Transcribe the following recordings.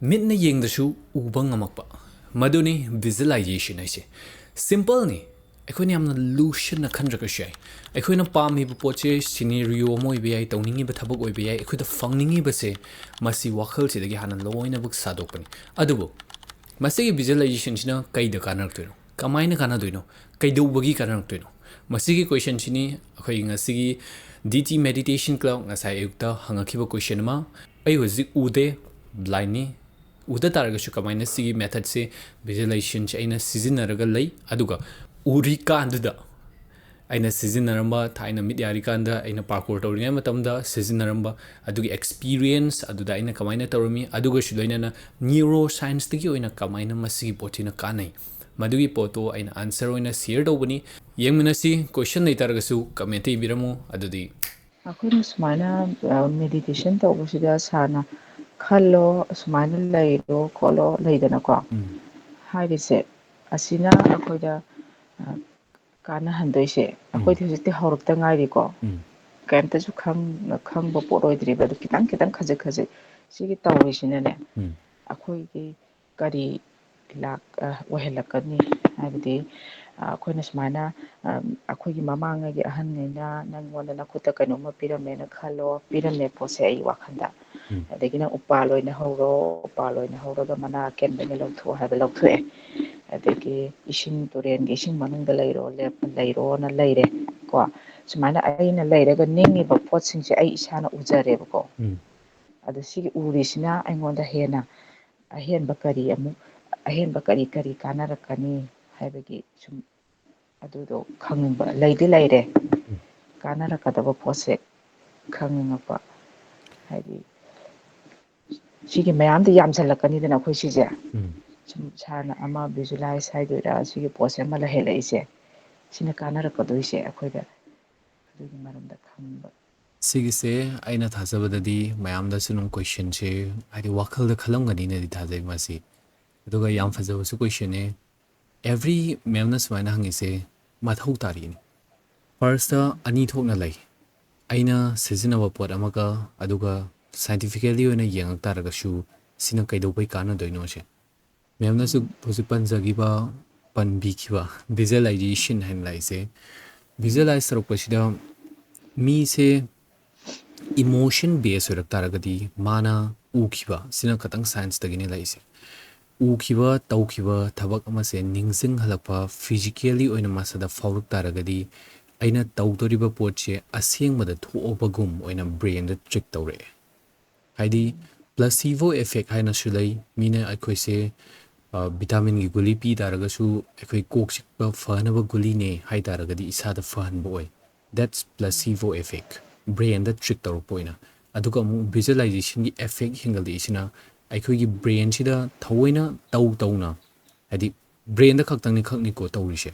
midna yengdashu uba ngamakpa maduni visualization aise simple ni akhoni amna lution na khandraka shay akhona pami bu poche scenario mo ibe ai tawningi ba thabak oibe ai akhoda fangningi ba se masi wakhal se dagi hanan loina buk sadokpani adubo masi visualization sina kaida kanak toino kamaina kana doino kaidu bagi kanak toino masi question chini akhoi ngasi dt meditation club ngasai yukta hangakhiba question ma ai hozik ude blind ni uda targa kamaina sigi method se visualization chaina sizinaraga lay aduga uri kanduda aina sizinaramba thaina midyari kanda aina parkour tawringa matamda sizinaramba adugi experience aduda aina kamaina tawrami aduga shuloina neuroscience tigi oina kamaina masigi potina kanai madugi poto aina answer oina share tawbani yengmina si question nei targa su comment ibiramu adudi akhoi sumana meditation tawbasida sana khallo sumana lairo kholo laidana ko haidise asina akhoida kana handoise akhoi thijite horukta ngairi ko kaimta su khang bo poroi ba kitang kitang khaje khaje sigi tawrisina ne akhoi gi kari lak wahelakani haibidi akhoi sumana akhoi gi mamanga gi ahan ngeina nangwanda nakhuta kanoma piramena khalo pirame pose ai wakhanda adagina upaloina hawroga mana kenbene lawtho haba lawthoe adagi ising turen gi ising manungda leiro na leire ko sumana aina leiraga ningi ba potsing se ai isana ujare ko adu sigi urisina aingonda hena ahenba kari kanarakani haibagi sum adudo khangba leide leire kanarakadaba pose khangingapa haidi sigi mayam de yamsalakani dana khoi sije sum sana ama visualize haidura sigi pose mala helaise sina kanarakadoi akhoida adugi maramda khangba sigise aina thasabadadi mayamda sunum question che adi wakhal da khalamgani ne di thajai masi aduga yam fajabu su question ne every memna swaina hangise mathau tari ni first ani thokna lai aina seasonal pot amaga aduga scientifically oina yengak taraga shu sina kaido bai kana doino che memna su posipan jagiba panbi khiba visualization han lai se visualize sarokpasida mi se emotion based orak taragadi mana ukhiba sina katang science tagine laise ukhiba tawkhiba thabak ama se ningsing halakpa physically oina masada fauruk taragadi aina tawdoriba potche asengmada thoobagum oina brain da trick tawre haidi placebo effect haina sulai mina akhoi se vitamin gi guli pi taragasu akhoi kok chikpa fanaba guli ne hai taragadi isada fan boy that's placebo effect brain da trick tawr poina aduga mu visualization gi effect hingal di sina akhoi gi brain sida thoina tawna hadi brain da khaktang ni khakni ko tawrise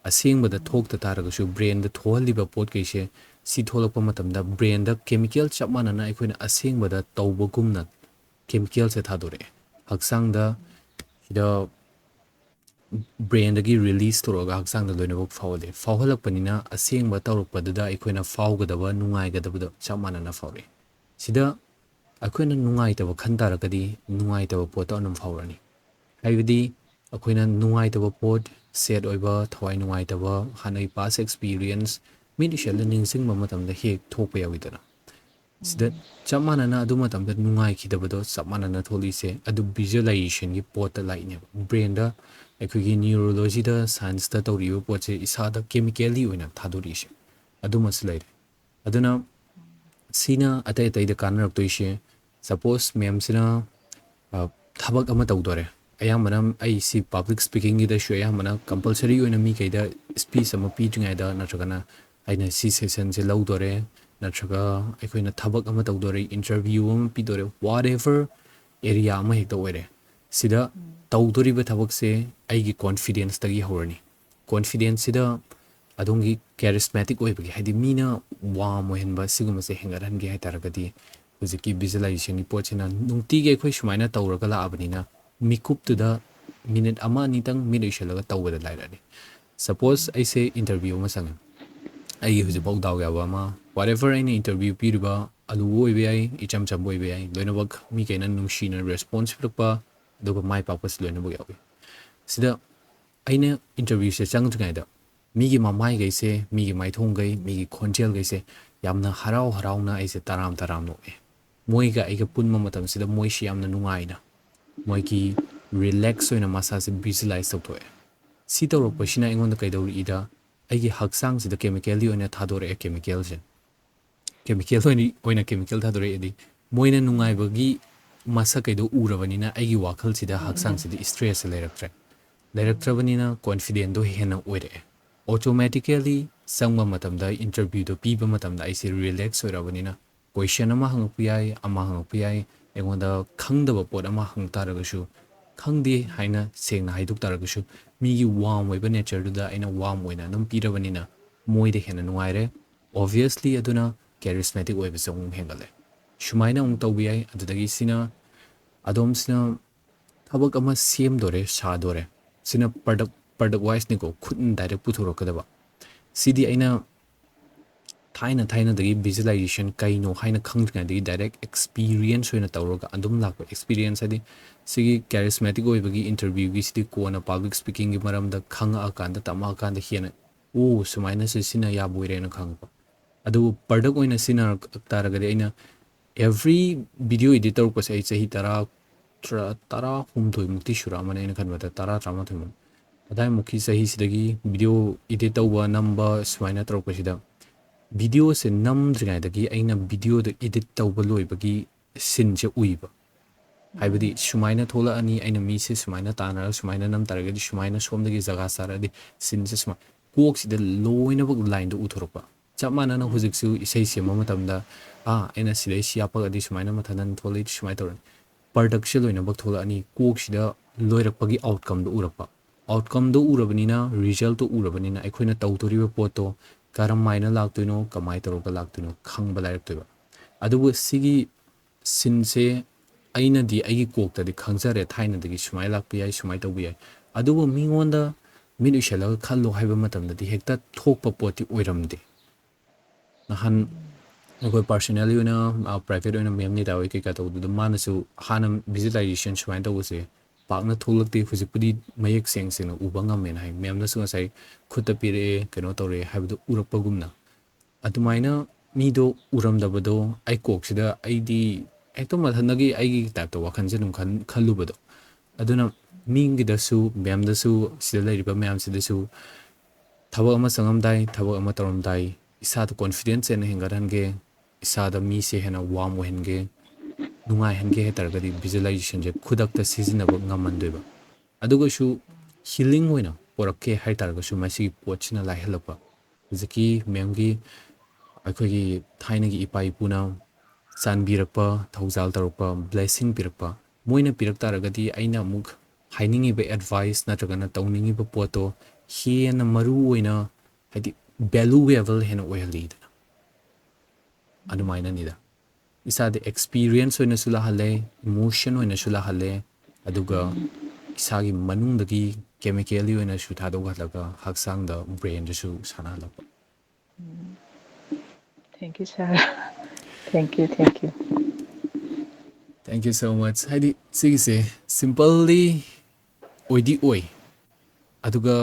asengba da thok ta taragasu brain da thohaliba pot kaise si tholakpa matamda brain da chemical chapmana na akhoi na asengba da tawbagumna chemical se thadore haksang da ida brain dagi release toroga haksang da loina bok fawle fawhalak panina asengba tawrukpa da akhoi na fawgadaba nungai gadaba chapmana na fawre sida akhoi na nungai taba khantaragadi nungai taba pot anum fawrani haibidi akhoi na nungai taba pot set oiba thawai nungai taba hanai past experience mid shell ningsing matamda hek thokpa yawidana sida chamana na adu matamda nungai khidabado chamana na tholise adu visualization gi pot lai ne brain da akhoi gi neurology da science da tawriyo potche isada chemically oina thadori se adu maslai aduna sina atei da kanar toise suppose mem sina thabak ama tawdore ayamana ai si public speaking gi da shu ayamana compulsory oina mi kaida speech ama pi jingai da natragana aina si session je lawdore natraga aikoina thabak ama tawdore interview ama pi dore whatever area ama hekta oire sida tawdori ba thabak se aigi confidence tagi horani confidence sida adongi charismatic oibagi hadi mina wa mohenba siguma se hengaran gi haitaragadi hujiki visualization ni pochina nungti ge khoi sumaina tawraga la abanina mikup tu da minute ama ni tang minute shalaga tawda lairani suppose I say interview ma sang ai huji bau daw ya ba ma whatever any interview pi ba ꯑꯂꯨꯕ ꯑꯣꯏꯕ ꯌꯥꯏ ꯏꯆꯝ ꯆꯝꯕ ꯑꯣꯏꯕ ꯌꯥꯏ ꯂꯣꯏꯅꯃꯛ ꯃꯤ ꯀꯩꯅ ꯅꯨꯡꯁꯤꯅ response ꯄꯤꯔꯛꯄ ꯑꯗꯨꯒ ꯃꯥꯏ ꯄꯥꯛꯄꯁꯨ ꯂꯣꯏꯅꯃꯛ ꯌꯥꯎꯏ ꯁꯤꯗ ꯑꯩꯅ ꯏꯟꯇꯔꯚ꯭ꯌꯨꯁꯦ ꯆꯪꯗ꯭ꯔꯤꯉꯩꯗ ꯃꯤꯒꯤ ꯃꯃꯥꯏꯈꯩꯁꯦ ꯃꯤꯒꯤ ꯃꯥꯏꯊꯣꯡꯈꯩ ꯃꯤꯒꯤ ꯈꯣꯟꯖꯦꯜꯈꯩꯁꯦ ꯌꯥꯝꯅ ꯍꯔꯥꯎ ꯍꯔꯥꯎꯅ ꯑꯩꯁꯦ ꯇꯔꯥꯝ ꯇꯔꯥꯝ ꯅꯣꯛꯑꯦ ꯃꯣꯏꯒ ꯑꯩꯒ ꯄꯨꯟꯕ ꯃꯇꯝꯁꯤꯗ ꯃꯣꯏꯁꯤ ꯌꯥꯝꯅ ꯅꯨꯡꯉꯥꯏꯅ ꯃꯣꯏꯒꯤ ꯔꯤꯂꯦꯛꯁ ꯑꯣꯏꯅ ꯃꯁꯥꯁꯦ ꯚꯤꯖꯨꯑꯂꯥꯏꯁ ꯇꯧꯊꯣꯛꯑꯦ ꯁꯤ ꯇꯧꯔꯛꯄꯁꯤꯅ ꯑꯩꯉꯣꯟꯗ ꯀꯩꯗꯧꯔꯛꯏꯗ ꯑꯩꯒꯤ ꯍꯛꯆꯥꯡꯁꯤꯗ ꯀꯦꯃꯤꯀꯦꯜꯗꯤ ꯑꯣꯏꯅ ꯊꯥꯗꯣꯔꯛꯑꯦ ꯀꯦꯃꯤꯀꯦꯜꯁꯦ ꯀꯦꯃꯤꯀꯦꯜ ꯑꯣꯏꯅ ꯀꯦꯃꯤꯀꯦꯜ ꯊꯥꯗꯣꯔꯛꯑꯗꯤ ꯃꯣꯏꯅ ꯅꯨꯡꯉꯥꯏꯕꯒꯤ ꯃꯁꯛ ꯀꯩꯗꯣ ꯎꯔꯕꯅꯤꯅ ꯑꯩꯒꯤ ꯋꯥꯈꯜꯁꯤꯗ ꯍꯛꯆꯥꯡꯁꯤꯗ ꯏꯁꯇ꯭ꯔꯦꯁꯁꯦ ꯂꯩꯔꯛꯇ꯭ꯔꯕꯅꯤꯅ ꯀꯣꯟꯐꯤꯗꯦꯟꯗꯣ ꯍꯦꯟꯅ ꯑꯣꯏꯔꯛꯑꯦ ꯑꯣꯇꯣꯃꯦꯇꯤꯀꯦꯜꯂꯤ ꯆꯪꯕ ꯃꯇꯝꯗ ꯏꯟꯇꯔꯚ꯭ꯌꯨꯗꯣ ꯄꯤꯕ ꯃꯇꯝꯗ ꯑꯩꯁꯦ ꯔꯤꯂꯦꯛꯁ ꯑꯣꯏꯔꯕꯅꯤꯅ ꯀꯣꯏꯁꯟ ꯑꯃ ꯍꯪꯉꯛꯄ ꯌꯥꯏ ꯑꯃ ꯍꯪꯉꯛꯄ ꯌꯥꯏ ꯑꯩꯉꯣꯟꯗ ꯈꯪꯗꯕ ꯄꯣꯠ ꯑꯃ ꯍꯪ ꯇꯥꯔꯒꯁꯨ ꯈꯪꯗꯦ ꯍꯥꯏꯅ ꯁꯦꯡꯅ ꯍꯥꯏꯗꯣꯛ ꯇꯥꯔꯒꯁꯨ ꯃꯤꯒꯤ ꯋꯥꯔꯝ ꯑꯣꯏꯕ ꯅꯦꯆꯔꯗꯨꯗ ꯑꯩꯅ ꯋꯥꯔꯝ ꯑꯣꯏꯅ ꯑꯗꯨꯝ ꯄꯤꯔꯕꯅꯤꯅ ꯃꯣꯏꯗ ꯍꯦꯟꯅ ꯅꯨꯡꯉꯥꯏꯔꯦ ꯑꯣꯕꯚꯤꯌꯁꯂꯤ ꯑꯗꯨꯅ ꯀꯦꯔꯤꯁꯃꯦꯇꯤꯛ ꯑꯣꯏꯕꯁꯦ ꯑꯃꯨꯛ ꯍꯦꯟꯒꯠꯂꯦ ꯁꯨꯃꯥꯏꯅ ꯑꯃꯨꯛ ꯇꯧꯕ ꯌꯥꯏ ꯑꯗꯨꯗꯒꯤ ꯁꯤꯅ ꯑꯗꯣꯝꯁꯤꯅ ꯊꯕꯛ ꯑꯃ ꯁꯦꯝꯗꯣꯔꯦ ꯁꯥꯗꯣꯔꯦ ꯁꯤꯅ ꯄ꯭ꯔꯗꯛ ꯋꯥꯏꯁꯅꯤꯀꯣ ꯈꯨꯠꯅ ꯗꯥꯏꯔꯦꯛ ꯄꯨꯊꯣꯔꯛꯀꯗꯕ ꯁꯤꯗꯤ ꯑꯩꯅ ꯊꯥꯏꯅꯗꯒꯤ ꯚꯤꯖꯨꯑꯂꯥꯏꯖꯦꯁꯟ ꯀꯩꯅꯣ ꯍꯥꯏꯅ ꯈꯪꯗ꯭ꯔꯤꯉꯩꯗꯒꯤ ꯗꯥꯏꯔꯦꯛ ꯑꯦꯛꯁꯄꯤꯔꯤꯌꯦꯟꯁ ꯑꯣꯏꯅ ꯇꯧꯔꯒ ꯑꯗꯨꯝ ꯂꯥꯛꯄ ꯑꯦꯛꯁꯄꯤꯔꯤꯌꯦꯟꯁ ꯍꯥꯏꯗꯤ ꯁꯤꯒꯤ ꯀꯦꯔꯤꯁꯃꯦꯇꯤꯛ ꯑꯣꯏꯕꯒꯤ ꯏꯟꯇꯔꯚ꯭ꯌꯨꯒꯤꯁꯤꯗꯤ ꯀꯣꯟꯅ ꯄꯥꯕ꯭ꯂꯤꯛ ꯁ꯭ꯄꯤꯀꯤꯡꯒꯤ ꯃꯔꯝꯗ ꯈꯪꯉꯛꯑꯀꯥꯟꯗ ꯇꯝꯃꯛꯑꯀꯥꯟꯗ ꯍꯦꯟꯅ ꯁꯨꯃꯥꯏꯅꯁꯨ ꯁꯤꯅ ꯌꯥꯕꯣꯏꯔꯦꯅ ꯈꯪꯉꯛꯄ ꯑꯗꯨꯕꯨ ꯄ꯭ꯔꯗꯛ ꯑꯣꯏꯅ ꯁꯤꯖꯤꯟꯅꯔꯛ ꯇꯥꯔꯒꯗꯤ ꯑꯩꯅ ꯑꯦꯚ꯭ꯔꯤ ꯚꯤꯗꯤꯑꯣ ꯏꯗꯤꯠ ꯇꯧꯔꯛꯄꯁꯦ ꯑꯩ ꯆꯍꯤ ꯇꯔꯥꯍꯨꯝꯗꯣꯏꯃꯨꯛꯇꯤ ꯁꯨꯔꯛꯑꯃꯅꯤ ꯑꯩꯅ ꯈꯟꯕꯗ ꯇꯔꯥꯃꯥꯊꯣꯏꯃꯨꯛ ꯑꯗꯥꯏꯃꯨꯛꯀꯤ ꯆꯍꯤꯁꯤꯗꯒꯤ ꯚꯤꯗꯤꯑꯣ ꯏꯗꯤꯠ ꯇꯧꯕ ꯅꯝꯕ ꯁꯨꯃꯥꯏꯅ ꯇꯧꯔꯛꯄꯁꯤꯗ ꯚꯤꯗꯤꯑꯣꯁꯦ ꯅꯝꯗ꯭ꯔꯤꯉꯩꯗꯒꯤ ꯑꯩꯅ ꯚꯤꯗꯤꯑꯣꯗꯣ ꯏꯗꯤꯠ ꯇꯧꯕ ꯂꯣꯏꯕꯒꯤ ꯁꯤꯟꯁꯦ ꯎꯏꯕ ꯍꯥꯏꯕꯗꯤ ꯁꯨꯃꯥꯏꯅ ꯊꯣꯛꯂꯛꯑꯅꯤ ꯑꯩꯅ ꯃꯤꯁꯦ ꯁꯨꯃꯥꯏꯅ ꯇꯥꯟꯅꯔꯒ ꯁꯨꯃꯥꯏꯅ ꯅꯝ ꯇꯥꯔꯒꯗꯤ ꯁꯨꯃꯥꯏꯅ ꯁꯣꯝꯗꯒꯤ ꯖꯒꯥ ꯆꯥꯔꯛꯑꯗꯤ ꯁꯤꯟꯁꯦ ꯁꯨꯃꯥꯏꯅ ꯀꯣꯛꯁꯤꯗ ꯂꯣꯏꯅꯃꯛ ꯂꯥꯏꯟꯗꯣ ꯎꯊꯣꯔꯛꯄ ꯆꯞ ꯃꯥꯟꯅꯅ ꯍꯧꯖꯤꯛꯁꯨ ꯏꯁꯩ ꯁꯦꯝꯕ ꯃꯇꯝꯗ ꯑꯩꯅ ꯁꯤꯗꯩ ꯁꯤ ꯍꯥꯞꯄꯒꯗꯤ ꯁꯨꯃꯥꯏꯅ ꯃꯊꯟꯇ ꯊꯣꯛꯂꯛꯏ ꯁꯨꯃꯥꯏꯅ ꯇꯧꯔꯅꯤ ꯄ꯭ꯔꯗꯛꯁꯦ ꯂꯣꯏꯅꯃꯛ ꯊꯣꯛꯂꯛꯑꯅꯤ ꯀꯣꯛꯁꯤꯗ ꯂꯣꯏꯔꯛꯄꯒꯤ ꯑꯥꯎꯠꯀꯝꯗꯣ ꯎꯔꯛꯄ ꯑꯥꯎꯠꯀꯝꯗꯣ ꯎꯔꯕꯅꯤꯅ ꯔꯤꯖꯜꯇꯣ ꯎꯔꯕꯅꯤꯅ ꯑꯩꯈꯣꯏꯅ ꯇꯧꯗꯣꯔꯤꯕ ꯄꯣꯠꯇꯣ ꯀꯔꯝꯃꯥꯏꯅ ꯂꯥꯛꯇꯣꯏꯅꯣ ꯀꯃꯥꯏꯅ ꯇꯧꯔꯒ ꯂꯥꯛꯇꯣꯏꯅꯣ ꯈꯪꯕ ꯂꯥꯏꯔꯛꯇꯣꯏꯕ ꯑꯗꯨꯕꯨ ꯁꯤꯒꯤ ꯁꯤꯟꯁꯦ ꯑꯩꯅꯗꯤ ꯑꯩꯒꯤ ꯀꯣꯛꯇꯗꯤ ꯈꯪꯖꯔꯦ ꯊꯥꯏꯅꯗꯒꯤ ꯁꯨꯃꯥꯏꯅ ꯂꯥꯛꯄ ꯌꯥꯏ ꯁꯨꯃꯥꯏꯅ ꯇꯧꯕ ꯌꯥꯏ ꯑꯗꯨꯕꯨ ꯃꯤꯉꯣꯟꯗ ꯃꯤꯠ ꯎꯏꯁꯜꯂꯒ ꯈꯜꯂꯣ ꯍꯥꯏꯕ ꯃꯇꯝꯗꯗꯤ ꯍꯦꯛꯇ ꯊꯣꯛꯄ ꯄꯣꯠꯇꯤ ꯑꯣꯏꯔꯝꯗꯦ ꯅꯍꯥꯟ ꯑꯩꯈꯣꯏ ꯄꯥꯔꯁꯣꯅꯦꯜꯂꯤ ꯑꯣꯏꯅ ꯄ꯭ꯔꯥꯏꯚꯦꯠ ꯑꯣꯏꯅ ꯃꯦꯝ ꯅꯤꯇꯥ ꯍꯣꯏ ꯀꯩꯀꯥ ꯇꯧꯕꯗꯨꯗ ꯃꯥꯅꯁꯨ ꯍꯥꯟꯅ ꯚꯤꯖꯨꯑꯂꯥꯏꯖꯦꯁꯟ ꯁꯨꯃꯥꯏꯅ ꯇꯧꯕꯁꯦ ꯄꯥꯛꯅ ꯊꯣꯛꯂꯛꯇꯦ ꯍꯧꯖꯤꯛꯄꯨꯗꯤ ꯃꯌꯦꯛ ꯁꯦꯡꯅ ꯎꯕ ꯉꯝꯃꯦꯅ ꯍꯥꯏ ꯃꯦꯝꯅꯁꯨ ꯉꯁꯥꯏ ꯈꯨꯠꯇ ꯄꯤꯔꯛꯑꯦ ꯀꯩꯅꯣ ꯇꯧꯔꯛꯑꯦ ꯍꯥꯏꯕꯗꯨ ꯎꯔꯛꯄꯒꯨꯝꯅ ꯑꯗꯨꯃꯥꯏꯅ ꯃꯤꯗꯣ ꯎꯔꯝꯗꯕꯗꯣ ꯑꯩ ꯀꯣꯛꯁꯤꯗ ꯑꯩꯗꯤ ꯍꯦꯛꯇ ꯃꯊꯟꯗꯒꯤ ꯑꯩꯒꯤ ꯇꯥꯏꯞꯇ ꯋꯥꯈꯜꯁꯦ ꯑꯗꯨꯝ ꯈꯜꯂꯨꯕꯗꯣ ꯑꯗꯨꯅ ꯃꯤꯒꯤꯗꯁꯨ ꯃꯦꯝꯗꯁꯨ ꯁꯤꯗ ꯂꯩꯔꯤꯕ ꯃꯌꯥꯝꯁꯤꯗꯁꯨ ꯊꯕꯛ ꯑꯃ ꯆꯪꯉꯝꯗꯥꯏ ꯊꯕꯛ ꯑꯃ ꯇꯧꯔꯝꯗꯥꯏ ꯏꯁꯥꯗ ꯀꯣꯟꯐꯤꯗꯦꯟꯁ ꯍꯦꯟꯅ ꯍꯦꯟꯒꯠꯍꯟꯒꯦ ꯏꯁꯥꯗ ꯃꯤꯁꯦ ꯍꯦꯟꯅ ꯋꯥꯔꯝ ꯑꯣꯏꯍꯟꯒꯦ ꯅꯨꯡꯉꯥꯏꯍꯟꯒꯦ ꯍꯥꯏꯇꯥꯔꯒꯗꯤ ꯚꯤꯖꯨꯑꯂꯥꯏꯖꯦꯁꯟꯁꯦ ꯈꯨꯗꯛꯇ ꯁꯤꯖꯤꯟꯅꯕ ꯉꯝꯍꯟꯗꯣꯏꯕ ꯑꯗꯨꯒꯁꯨ ꯍꯤꯂꯤꯡ ꯑꯣꯏꯅ ꯄꯣꯔꯛꯀꯦ ꯍꯥꯏꯇꯥꯔꯒꯁꯨ ꯃꯁꯤꯒꯤ ꯄꯣꯠꯁꯤꯅ ꯂꯥꯏꯍꯜꯂꯛꯄ ꯍꯧꯖꯤꯛꯀꯤ ꯃꯦꯝꯒꯤ ꯑꯩꯈꯣꯏꯒꯤ ꯊꯥꯏꯅꯒꯤ ꯏꯄꯥ ꯏꯄꯨꯅ ꯆꯥꯟꯕꯤꯔꯛꯄ ꯊꯧꯖꯥꯜ ꯇꯧꯔꯛꯄ ꯕ꯭ꯂꯦꯁꯤꯡ ꯄꯤꯔꯛꯄ ꯃꯣꯏꯅ ꯄꯤꯔꯛ ꯇꯥꯔꯒꯗꯤ ꯑꯩꯅ ꯑꯃꯨꯛ ꯍꯥꯏꯅꯤꯡꯉꯤꯕ ꯑꯦꯗꯚꯥꯏꯁ ꯅꯠꯇ꯭ꯔꯒꯅ ꯇꯧꯅꯤꯡꯉꯤꯕ ꯄꯣꯠꯇꯣ ꯍꯦꯟꯅ ꯃꯔꯨ ꯑꯣꯏꯅ ꯍꯥꯏꯗꯤ ꯚꯦꯂꯨꯑꯦꯕꯜ ꯍꯦꯟꯅ ꯑꯣꯏꯍꯜꯂꯤꯗꯅ ꯑꯗꯨꯃꯥꯏꯅꯅꯤꯗ ꯏꯁꯥꯗ ꯑꯦꯛꯁꯄꯤꯔꯤꯌꯦꯟꯁ ꯑꯣꯏꯅꯁꯨ ꯂꯥꯛꯍꯜꯂꯦ ꯏꯃꯣꯁꯟ ꯑꯣꯏꯅꯁꯨ ꯂꯥꯛꯍꯜꯂꯦ ꯑꯗꯨꯒ ꯏꯁꯥꯒꯤ ꯃꯅꯨꯡꯗꯒꯤ ꯀꯦꯃꯤꯀꯦꯜꯂꯤ ꯑꯣꯏꯅꯁꯨ ꯊꯥꯗꯣꯛꯍꯜꯂꯒ ꯍꯛꯆꯥꯡꯗ ꯕ꯭ꯔꯦꯟꯗꯁꯨ ꯁꯥꯟꯅꯍꯜꯂꯛꯄ thank you sir thank you thank you so much ꯍꯥꯏꯗꯤ ꯁꯤꯒꯤꯁꯦ ꯁꯤꯝꯄꯜꯂꯤ ꯑꯣꯏꯗꯤ ꯑꯣꯏ ꯑꯗꯨꯒ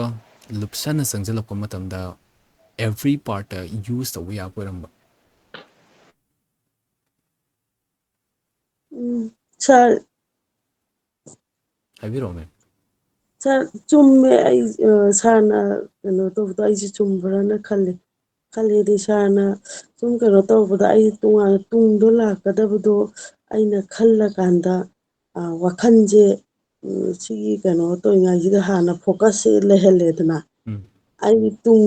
ꯂꯨꯞꯁꯟꯅ ꯆꯪꯁꯤꯜꯂꯛꯄ ꯃꯇꯝꯗ ꯑꯦꯚ꯭ꯔꯤ ꯄꯥꯔꯠꯇ ꯌꯨꯁ ꯇꯧꯕ ꯌꯥꯕ ꯑꯣꯏꯔꯝꯕ ꯁꯥꯔ ꯍꯥꯏꯕꯤꯔꯛꯑꯣꯅꯦ ꯁꯥꯔ ꯆꯨꯝꯃꯦ ꯑꯩ ꯁꯥꯔꯅ ꯀꯩꯅꯣ ꯇꯧꯕꯗꯣ ꯑꯩꯁꯦ ꯆꯨꯝꯕ꯭ꯔꯅ ꯈꯜꯂꯦꯗꯤ ꯁꯥꯔꯅ ꯁꯨꯝ ꯀꯩꯅꯣ ꯇꯧꯕꯗ ꯑꯩ ꯇꯣꯉꯥꯟꯅ ꯇꯨꯡꯗꯣ ꯂꯥꯛꯀꯗꯕꯗꯣ ꯑꯩꯅ ꯈꯜꯂꯀꯥꯟꯗ ꯋꯥꯈꯜꯁꯦ ꯁꯤꯒꯤ ꯀꯩꯅꯣ ꯇꯧꯔꯤꯉꯩꯁꯤꯗ ꯍꯥꯟꯅ ꯐꯣꯀꯁꯁꯦ ꯂꯩꯍꯜꯂꯦꯗꯅ ꯎꯝ ꯑꯩꯒꯤ ꯇꯨꯡ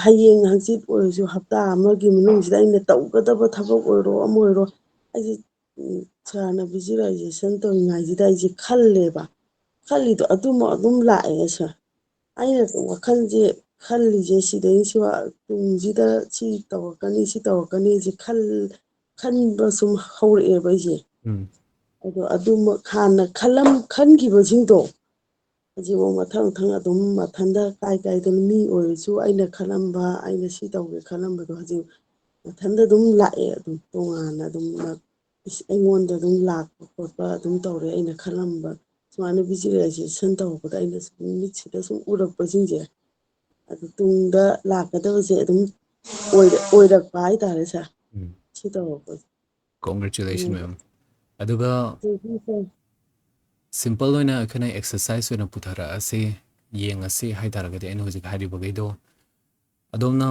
ꯍꯌꯦꯡ ꯍꯪꯆꯤꯠ ꯑꯣꯏꯔꯁꯨ ꯍꯞꯇꯥ ꯑꯃꯒꯤ ꯃꯅꯨꯡꯁꯤꯗ ꯑꯩꯅ ꯇꯧꯒꯗꯕ ꯊꯕꯛ ꯑꯣꯏꯔꯣ ꯑꯃ ꯑꯣꯏꯔꯣ ꯑꯩꯁꯦ ꯁꯥꯔꯅ ꯚꯤꯖꯨꯋꯦꯂꯥꯏꯖꯦꯁꯟ ꯇꯧꯔꯤꯉꯩꯁꯤꯗ ꯑꯩꯁꯦ ꯈꯜꯂꯦꯕ ꯈꯜꯂꯤꯗꯣ ꯑꯗꯨꯃꯛ ꯑꯗꯨꯝ ꯂꯥꯛꯑꯦ ꯁꯥꯔ ꯑꯩꯅ ꯋꯥꯈꯜꯁꯦ ꯈꯜꯂꯤꯁꯦ ꯁꯤꯗꯩꯁꯤ ꯇꯨꯡꯁꯤꯗ ꯁꯤ ꯇꯧꯔꯛꯀꯅꯤ ꯁꯤ ꯇꯧꯔꯛꯀꯅꯤꯁꯦ ꯈꯟꯕ ꯁꯨꯝ ꯍꯧꯔꯛꯑꯦꯕ ꯑꯩꯁꯦ ꯎꯝ ꯑꯗꯣ ꯑꯗꯨꯃꯛ ꯍꯥꯟꯅ ꯈꯟꯈꯤꯕꯁꯤꯡꯗꯣ ꯍꯧꯖꯤꯛꯐꯥꯎ ꯃꯊꯪ ꯃꯊꯪ ꯑꯗꯨꯝ ꯃꯊꯟꯇ ꯀꯥꯏꯗꯅ ꯃꯤ ꯑꯣꯏꯔꯁꯨ ꯑꯩꯅ ꯈꯜꯂꯝꯕ ꯑꯩꯅ ꯁꯤ ꯇꯧꯒꯦ ꯈꯜꯂꯝꯕꯗꯣ ꯍꯧꯖꯤꯛ ꯃꯊꯟꯗ ꯑꯗꯨꯝ ꯂꯥꯛꯑꯦ ꯑꯗꯨꯝ ꯇꯣꯉꯥꯟꯅ ꯑꯗꯨꯝ ꯑꯩꯉꯣꯟꯗ ꯑꯗꯨꯝ ꯂꯥꯛꯄ ꯈꯣꯠꯄ ꯑꯗꯨꯝ ꯇꯧꯔꯦ ꯑꯩꯅ ꯈꯜꯂꯝꯕ ꯁꯨꯃꯥꯏꯅ ꯚꯤꯖꯨꯋꯦꯂꯥꯏꯖꯦꯁꯟ ꯇꯧꯔꯛꯄꯗ ꯑꯩꯅ ꯁꯨꯝ ꯃꯤꯠꯁꯤꯗ ꯁꯨꯝ ꯎꯔꯛꯄꯁꯤꯡꯁꯦ ꯑꯗꯨ ꯇꯨꯡꯗ ꯂꯥꯛꯀꯗꯕꯁꯦ ꯑꯗꯨꯝ ꯑꯣꯏꯔꯛꯄ ꯍꯥꯏꯇꯥꯔꯦ ꯁꯥꯔ ꯁꯤ ꯇꯧꯔꯛꯄꯁꯦ Congratulations ma'am. Aduga simple oina akhana exercise oina puthara ase yeng ase haitaragadi aina hojik haribagaido adomna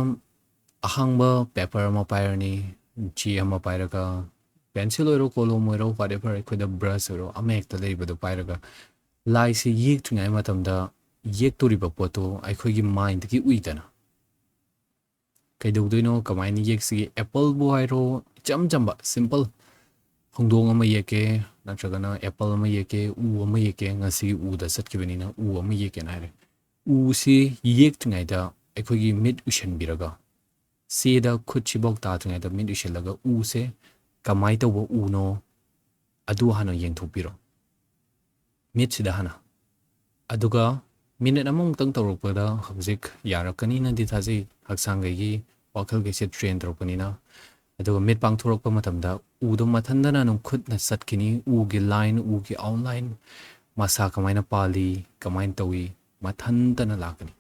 ahangba paper ama pairani chi ama pairaga pencil oiro column oiro whatever ekhoida brush oiro ama ekta leibado pairaga lai se yek thungai matamda yek toriba poto aikhoigi mind ki uidana kaidogdoino kamaini yek si apple bu hairo cham chamba simple hongdong ama yeke natragana apple ama yeke u ama yeke ngasi u da satkibenina u ama yeke na hare u si yek thungai da aikhoigi mid ushan biraga se da khutchi bok ta thungai da mid ushalaga u se kamai tawbo u no adu hana yengthopiro mid sida hana aduga minute among tang tawrokpada hobjik yarakani na di thaji haksangai wakhal ge se train tawrokani aduga mid pangthorokpa matamda u do mathandana nung khut na satkini u gi line u gi outline masa kamaina pali kamain tawi mathandana lakani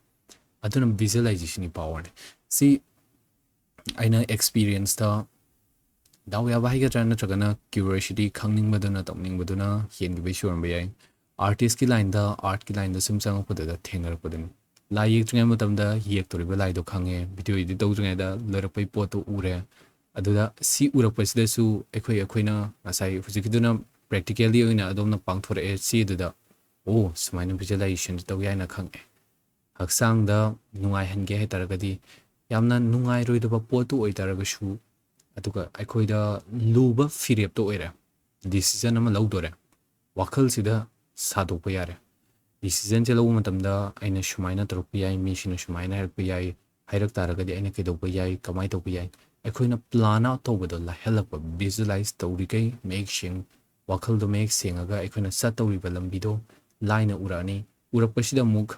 aduna visualization power si aina experience ta daw ya bai ga trana tragana curiosity khangning baduna tawning baduna yen gi bishur bayai artist ki line da art ki line da simsang pada da thengar padin la yek tringa matamda yek toriba lai do khange video edit taw tringa da larapai poto ure aduda si urapasida su ekhoina asai hujikiduna practically oina adomna pangthore si duda o sumaina visualization taw yaina khange haksang da nungai hange he taragadi yamna nungai roidoba potu oi taragasu aduga ekhoida luba firep to oira decision ama laudore wakhal sida sadokpa yare decision che lawu matamda aina sumaina tarokpa yai mi sina sumaina helpa yai hairak taragadi aina kedokpa yai kamai tokpa yai ekhoina plan out tawbado la help visualize tawrikai make sing wakhal do make singaga ekhoina sat tawriba lambido line urani urapasida muk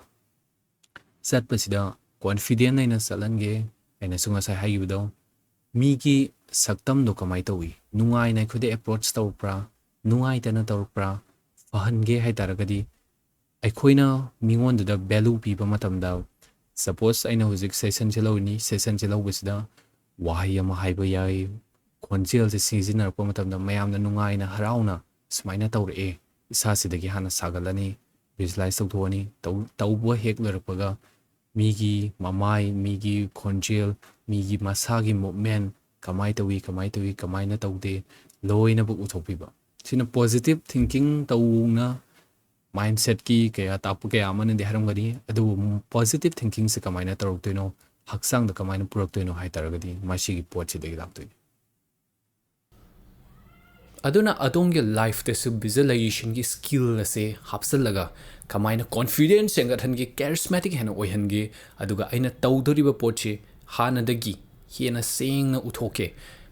sat pasida confident aina salange aina sunga sai haibado mi ki saktam do kamai tawi nungai na khode approach tawpra nungai tana tawpra fahange hai taragadi aikhoina mingon da value piba matamda suppose aina hujik session chelawni session chelawbisida wahi ama haiba yai khonjel se seasonar pa matamda mayamna nungai na harauna smaina tawre isa sidagi hana sagalani visualize tawthoni tawbo hek larapaga migi mamai migi khonjel migi masagi movement kamai tawi kamai na tawde loina bu uthopiba sina positive thinking tawna mindset ki kaya tapu kaya amane de haramgani adu positive thinking se kamai na taroktoino haksang da kamai na puroktoino hai taragadi mashi gi pot se de laktoino aduna adonge life te su visualization gi skill ase hapsalaga kamai na confidence engathan gi charismatic hena oihange aduga aina tawdoriba potche hana dagi hena seng na uthoke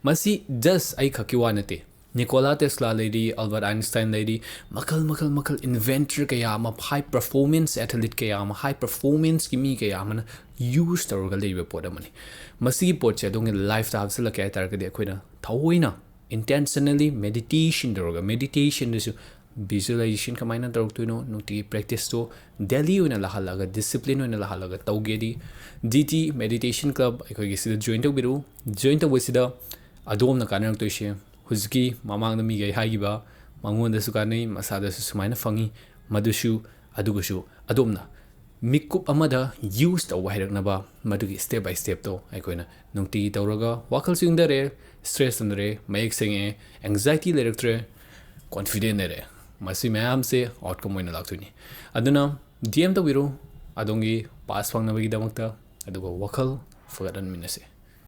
masi just ai khakiwa nate Nikola Tesla lady Albert Einstein lady makal inventor kaya ama high performance athlete kaya ama high performance kimi kaya ama use tawga leibe podamani masi potche adonge life ta hapsala kaya targadi akoina thawoina intentionally meditation doroga meditation desu visualization kamaina doroktuino nuti practice to daily oina lahalaga discipline oina lahalaga tawgedi DT meditation club aikogi sida join tawbisida adomna kanak toise huzki mamangda mi gai haigiba mangonda su kanai masada su sumaina fangi madusu adugusu adomna mikup amada use taw hairaknaba madugi step by step to aikoina nungti tawraga wakal singdare stress andre mayek senge anxiety lerektre confident nere masi mayam se outcome oina laktuni aduna DM to biro adongi pass phangna bagi damakta aduga wakal fagadan minase